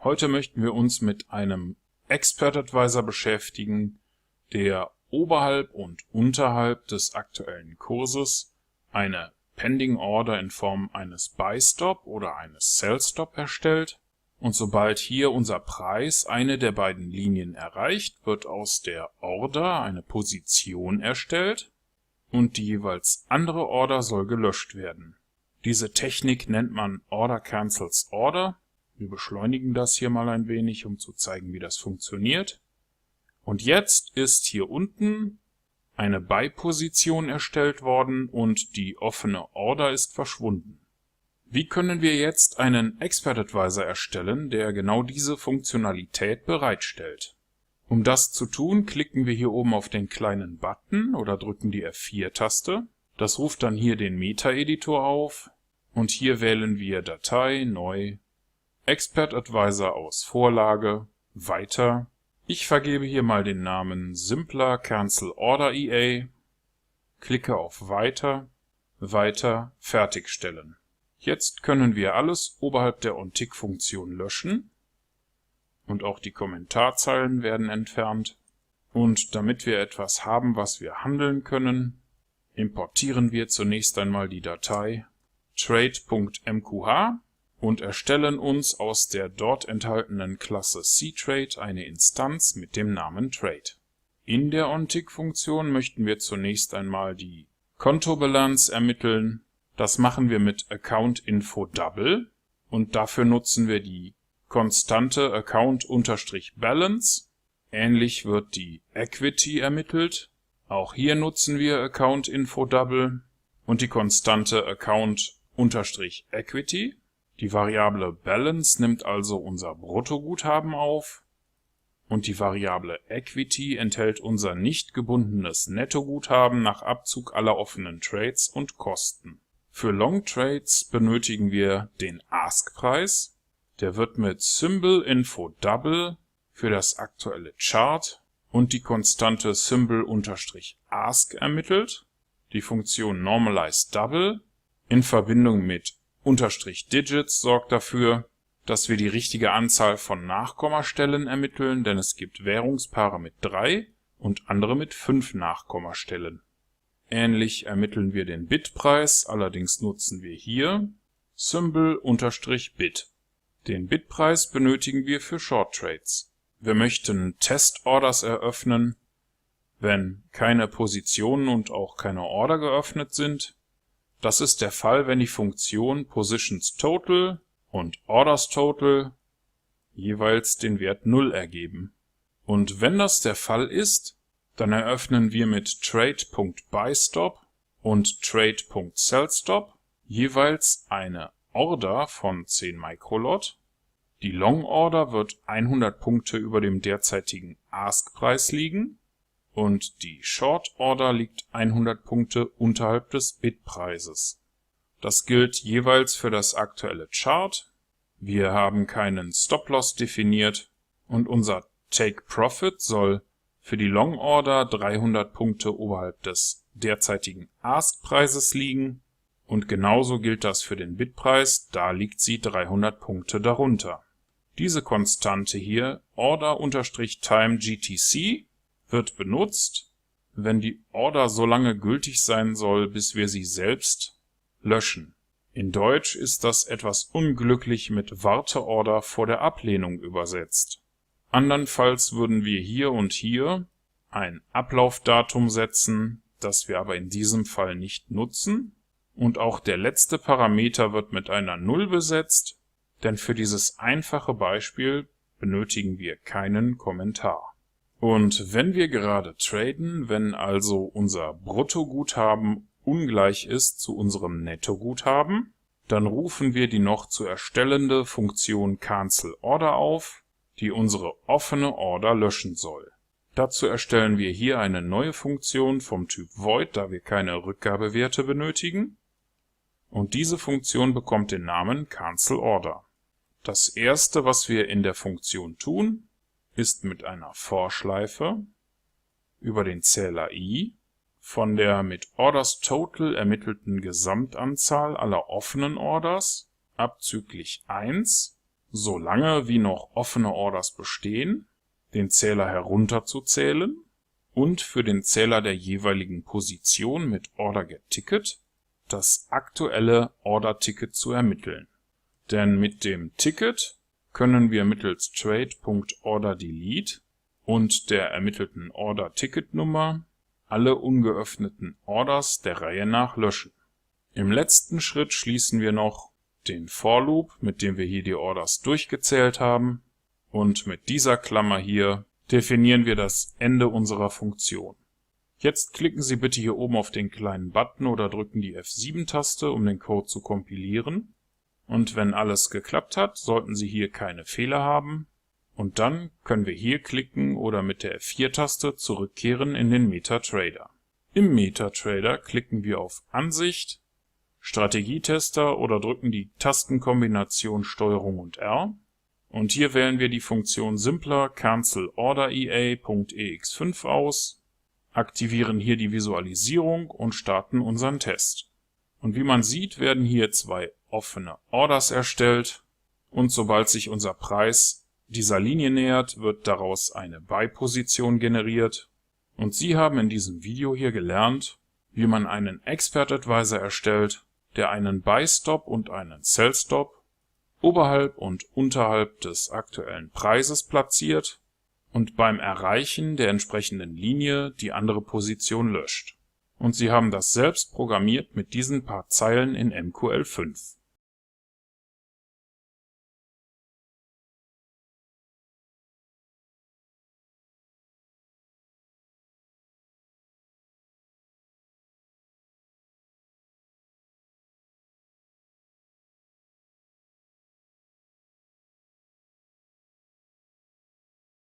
Heute möchten wir uns mit einem Expert Advisor beschäftigen, der oberhalb und unterhalb des aktuellen Kurses eine Pending Order in Form eines Buy Stop oder eines Sell Stop erstellt. Und sobald hier unser Preis eine der beiden Linien erreicht, wird aus der Order eine Position erstellt und die jeweils andere Order soll gelöscht werden. Diese Technik nennt man Order Cancels Order. Wir beschleunigen das hier mal ein wenig, um zu zeigen, wie das funktioniert. Und jetzt ist hier unten eine Buy-Position erstellt worden und die offene Order ist verschwunden. Wie können wir jetzt einen Expert Advisor erstellen, der genau diese Funktionalität bereitstellt? Um das zu tun, klicken wir hier oben auf den kleinen Button oder drücken die F4-Taste. Das ruft dann hier den Meta-Editor auf und hier wählen wir Datei, Neu, Expert Advisor aus Vorlage, Weiter. Ich vergebe hier mal den Namen Simpler Cancel Order EA, klicke auf Weiter, Weiter, Fertigstellen. Jetzt können wir alles oberhalb der OnTick-Funktion löschen und auch die Kommentarzeilen werden entfernt. Und damit wir etwas haben, was wir handeln können, importieren wir zunächst einmal die Datei trade.mqh und erstellen uns aus der dort enthaltenen Klasse cTrade eine Instanz mit dem Namen Trade. In der OnTick-Funktion möchten wir zunächst einmal die Kontobilanz ermitteln. Das machen wir mit Account-Info-Double und dafür nutzen wir die Konstante Account-Balance. Ähnlich wird die Equity ermittelt. Auch hier nutzen wir Account-Info-Double und die Konstante Account-Equity. Die Variable Balance nimmt also unser Bruttoguthaben auf und die Variable Equity enthält unser nicht gebundenes Nettoguthaben nach Abzug aller offenen Trades und Kosten. Für Long Trades benötigen wir den Ask-Preis. Der wird mit Symbol-Info-Double für das aktuelle Chart und die Konstante Symbol-Ask ermittelt. Die Funktion Normalize-Double in Verbindung mit _Digits sorgt dafür, dass wir die richtige Anzahl von Nachkommastellen ermitteln, denn es gibt Währungspaare mit 3 und andere mit 5 Nachkommastellen. Ähnlich ermitteln wir den Bitpreis, allerdings nutzen wir hier Symbol-Bit. Den Bitpreis benötigen wir für Short Trades. Wir möchten Testorders eröffnen, wenn keine Positionen und auch keine Order geöffnet sind. Das ist der Fall, wenn die Funktion PositionsTotal und OrdersTotal jeweils den Wert 0 ergeben. Und wenn das der Fall ist, dann eröffnen wir mit Trade.BuyStop und Trade.SellStop jeweils eine Order von 10 Microlot. Die Long Order wird 100 Punkte über dem derzeitigen Ask-Preis liegen und die Short Order liegt 100 Punkte unterhalb des Bid-Preises. Das gilt jeweils für das aktuelle Chart. Wir haben keinen Stop-Loss definiert und unser Take Profit soll für die Long Order 300 Punkte oberhalb des derzeitigen Ask-Preises liegen und genauso gilt das für den Bid-Preis, da liegt sie 300 Punkte darunter. Diese Konstante hier, Order-Time GTC, wird benutzt, wenn die Order so lange gültig sein soll, bis wir sie selbst löschen. In Deutsch ist das etwas unglücklich mit Warteorder vor der Ablehnung übersetzt. Andernfalls würden wir hier und hier ein Ablaufdatum setzen, das wir aber in diesem Fall nicht nutzen. Und auch der letzte Parameter wird mit einer 0 besetzt, denn für dieses einfache Beispiel benötigen wir keinen Kommentar. Und wenn wir gerade traden, wenn also unser Bruttoguthaben ungleich ist zu unserem Nettoguthaben, dann rufen wir die noch zu erstellende Funktion Cancel Order auf, die unsere offene Order löschen soll. Dazu erstellen wir hier eine neue Funktion vom Typ Void, da wir keine Rückgabewerte benötigen. Und diese Funktion bekommt den Namen Cancel Order. Das erste, was wir in der Funktion tun, ist mit einer For-Schleife über den Zähler i von der mit OrdersTotal ermittelten Gesamtanzahl aller offenen Orders abzüglich 1 solange wie noch offene Orders bestehen, den Zähler herunterzuzählen und für den Zähler der jeweiligen Position mit OrderGetTicket das aktuelle Order-Ticket zu ermitteln. Denn mit dem Ticket können wir mittels Trade.OrderDelete und der ermittelten Order-Ticket-Nummer alle ungeöffneten Orders der Reihe nach löschen. Im letzten Schritt schließen wir noch den For-Loop, mit dem wir hier die Orders durchgezählt haben, und mit dieser Klammer hier definieren wir das Ende unserer Funktion. Jetzt klicken Sie bitte hier oben auf den kleinen Button oder drücken die F7-Taste, um den Code zu kompilieren. Und wenn alles geklappt hat, sollten Sie hier keine Fehler haben. Und dann können wir hier klicken oder mit der F4-Taste zurückkehren in den MetaTrader. Im MetaTrader klicken wir auf Ansicht, Strategietester oder drücken die Tastenkombination STRG und R. Und hier wählen wir die Funktion Simpler Cancel Order EA.ex5 aus, aktivieren hier die Visualisierung und starten unseren Test. Und wie man sieht, werden hier zwei offene Orders erstellt und sobald sich unser Preis dieser Linie nähert, wird daraus eine Buy-Position generiert. Und Sie haben in diesem Video hier gelernt, wie man einen Expert Advisor erstellt, der einen Buy-Stop und einen Sell-Stop oberhalb und unterhalb des aktuellen Preises platziert und beim Erreichen der entsprechenden Linie die andere Position löscht. Und Sie haben das selbst programmiert mit diesen paar Zeilen in MQL5.